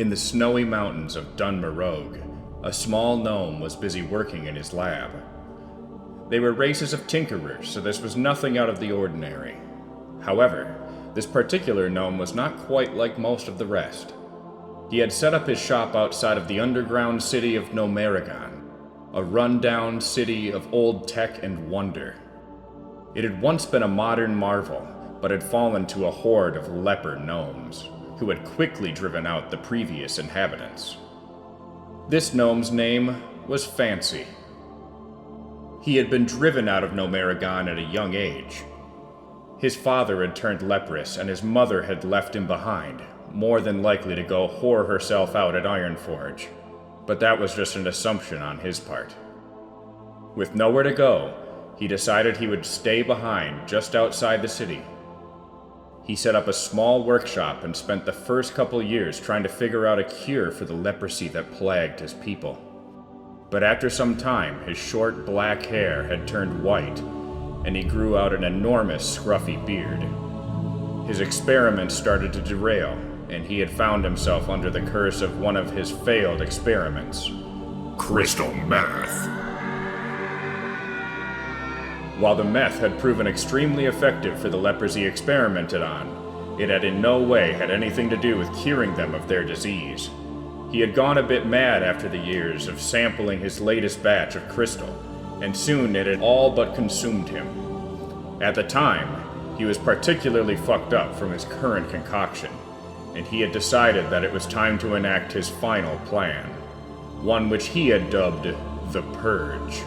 In the snowy mountains of Dunmarogue, a small gnome was busy working in his lab. They were races of tinkerers, so this was nothing out of the ordinary. However, this particular gnome was not quite like most of the rest. He had set up his shop outside of the underground city of Nomeragon, a run-down city of old tech and wonder. It had once been a modern marvel, but had fallen to a horde of leper gnomes, who had quickly driven out the previous inhabitants. This gnome's name was Fancy. He had been driven out of Nomeragon at a young age. His father had turned leprous, and his mother had left him behind, more than likely to go whore herself out at Ironforge. But that was just an assumption on his part. With nowhere to go, he decided he would stay behind just outside the city. He set up a small workshop and spent the first couple years trying to figure out a cure for the leprosy that plagued his people. But after some time, his short black hair had turned white, and he grew out an enormous scruffy beard. His experiments started to derail, and he had found himself under the curse of one of his failed experiments. Crystal meth. While the meth had proven extremely effective for the lepers he experimented on, it had in no way had anything to do with curing them of their disease. He had gone a bit mad after the years of sampling his latest batch of crystal, and soon it had all but consumed him. At the time, he was particularly fucked up from his current concoction, and he had decided that it was time to enact his final plan, one which he had dubbed the Purge.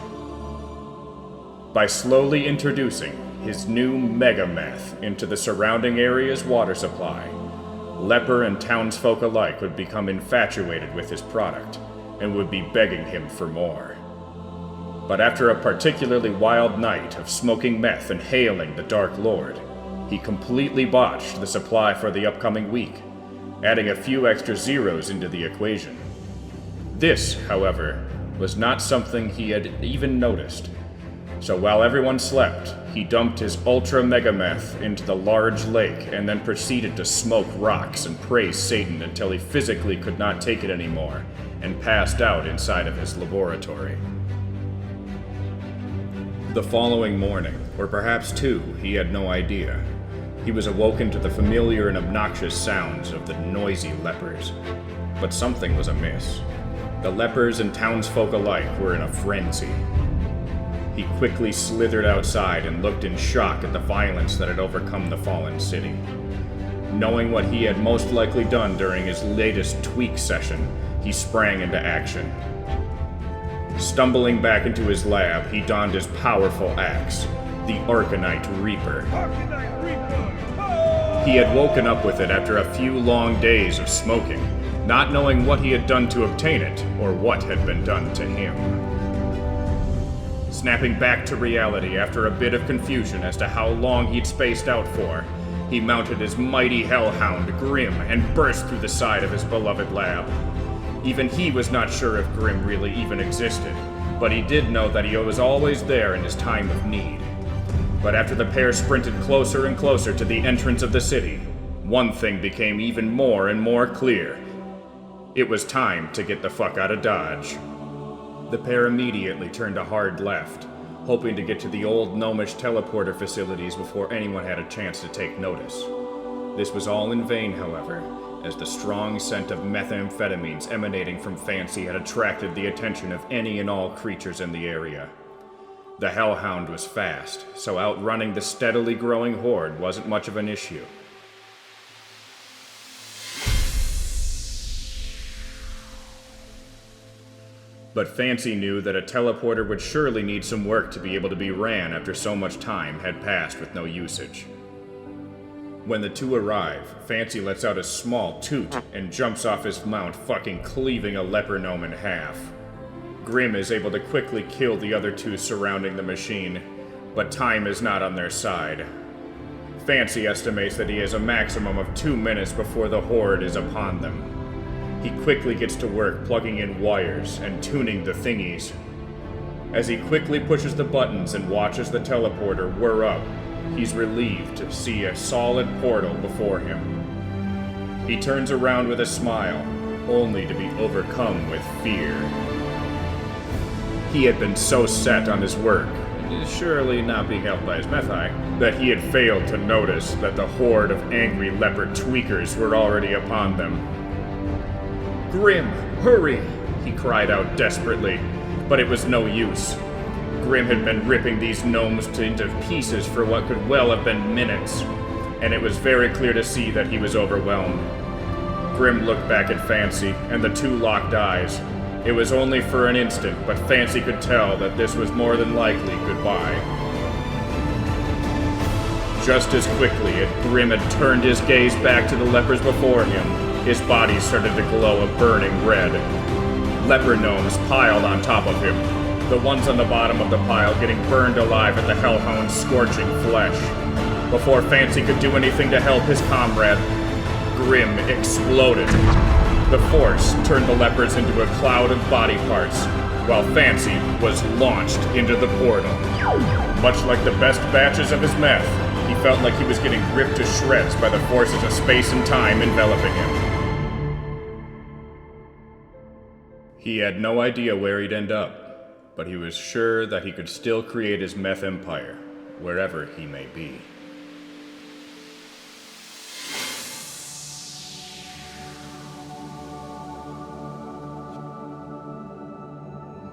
By slowly introducing his new mega meth into the surrounding area's water supply, leper and townsfolk alike would become infatuated with his product and would be begging him for more. But after a particularly wild night of smoking meth and hailing the Dark Lord, he completely botched the supply for the upcoming week, adding a few extra zeros into the equation. This, however, was not something he had even noticed. So while everyone slept, he dumped his ultra mega meth into the large lake and then proceeded to smoke rocks and praise Satan until he physically could not take it anymore and passed out inside of his laboratory. The following morning, or perhaps two, he had no idea, he was awoken to the familiar and obnoxious sounds of the noisy lepers. But something was amiss. The lepers and townsfolk alike were in a frenzy. He quickly slithered outside and looked in shock at the violence that had overcome the fallen city. Knowing what he had most likely done during his latest tweak session, he sprang into action. Stumbling back into his lab, he donned his powerful axe, the Arcanite Reaper. He had woken up with it after a few long days of smoking, not knowing what he had done to obtain it or what had been done to him. Snapping back to reality after a bit of confusion as to how long he'd spaced out for, he mounted his mighty hellhound, Grim, and burst through the side of his beloved lab. Even he was not sure if Grim really even existed, but he did know that he was always there in his time of need. But after the pair sprinted closer and closer to the entrance of the city, one thing became even more and more clear. It was time to get the fuck out of Dodge. The pair immediately turned a hard left, hoping to get to the old gnomish teleporter facilities before anyone had a chance to take notice. This was all in vain, however, as the strong scent of methamphetamines emanating from Fancy had attracted the attention of any and all creatures in the area. The hellhound was fast, so outrunning the steadily growing horde wasn't much of an issue. But Fancy knew that a teleporter would surely need some work to be able to be ran after so much time had passed with no usage. When the two arrive, Fancy lets out a small toot and jumps off his mount, fucking cleaving a leper gnome in half. Grim is able to quickly kill the other two surrounding the machine, but time is not on their side. Fancy estimates that he has a maximum of 2 minutes before the horde is upon them. He quickly gets to work plugging in wires and tuning the thingies. As he quickly pushes the buttons and watches the teleporter whir up, he's relieved to see a solid portal before him. He turns around with a smile, only to be overcome with fear. He had been so set on his work, surely not being helped by his meth eye, that he had failed to notice that the horde of angry leopard tweakers were already upon them. "Grim, hurry!" he cried out desperately, but it was no use. Grim had been ripping these gnomes into pieces for what could well have been minutes, and it was very clear to see that he was overwhelmed. Grim looked back at Fancy, and the two locked eyes. It was only for an instant, but Fancy could tell that this was more than likely goodbye. Just as quickly as Grim had turned his gaze back to the lepers before him, his body started to glow a burning red. Leper gnomes piled on top of him, the ones on the bottom of the pile getting burned alive at the hellhound's scorching flesh. Before Fancy could do anything to help his comrade, Grim exploded. The force turned the lepers into a cloud of body parts, while Fancy was launched into the portal. Much like the best batches of his meth, he felt like he was getting ripped to shreds by the forces of space and time enveloping him. He had no idea where he'd end up, but he was sure that he could still create his meth empire, wherever he may be.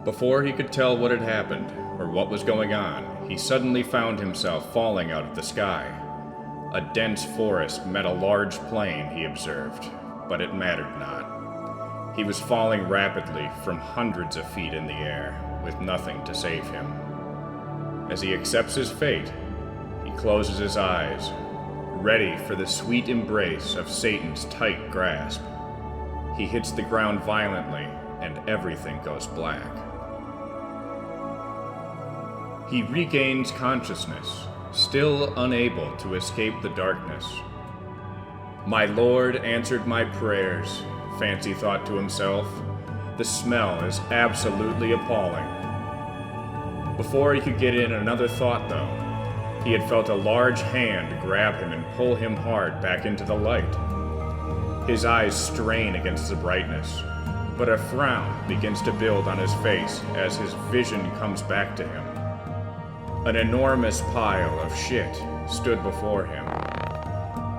Before he could tell what had happened, or what was going on, he suddenly found himself falling out of the sky. A dense forest met a large plain, he observed, but it mattered not. He was falling rapidly from hundreds of feet in the air, with nothing to save him. As he accepts his fate, he closes his eyes, ready for the sweet embrace of Satan's tight grasp. He hits the ground violently, and everything goes black. He regains consciousness, still unable to escape the darkness. "My Lord answered my prayers," Fancy thought to himself. The smell is absolutely appalling. Before he could get in another thought, though, he had felt a large hand grab him and pull him hard back into the light. His eyes strain against the brightness, but a frown begins to build on his face as his vision comes back to him. An enormous pile of shit stood before him.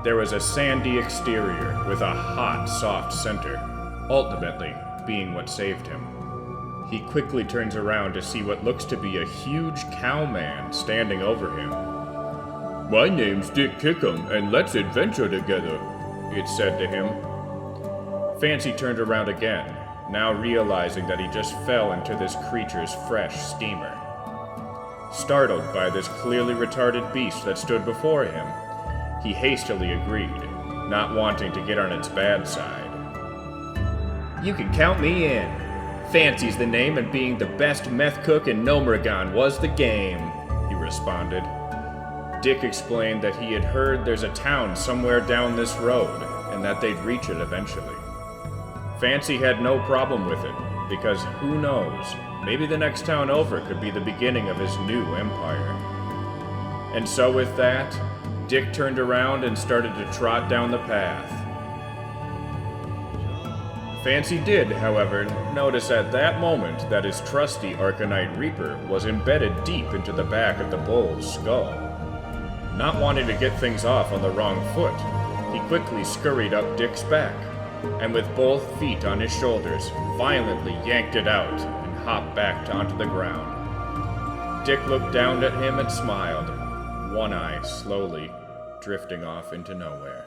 There was a sandy exterior with a hot, soft center, ultimately being what saved him. He quickly turns around to see what looks to be a huge cowman standing over him. "My name's Dick Kickham, and let's adventure together," it said to him. Fancy turned around again, now realizing that he just fell into this creature's fresh steamer. Startled by this clearly retarded beast that stood before him, he hastily agreed, not wanting to get on its bad side. "You can count me in. Fancy's the name, and being the best meth cook in Nomragon was the game," he responded. Dick explained that he had heard there's a town somewhere down this road, and that they'd reach it eventually. Fancy had no problem with it, because who knows, maybe the next town over could be the beginning of his new empire. And so with that, Dick turned around and started to trot down the path. Fancy did, however, notice at that moment that his trusty Arcanite Reaper was embedded deep into the back of the bull's skull. Not wanting to get things off on the wrong foot, he quickly scurried up Dick's back, and with both feet on his shoulders, violently yanked it out and hopped back onto the ground. Dick looked down at him and smiled, one eye slowly drifting off into nowhere.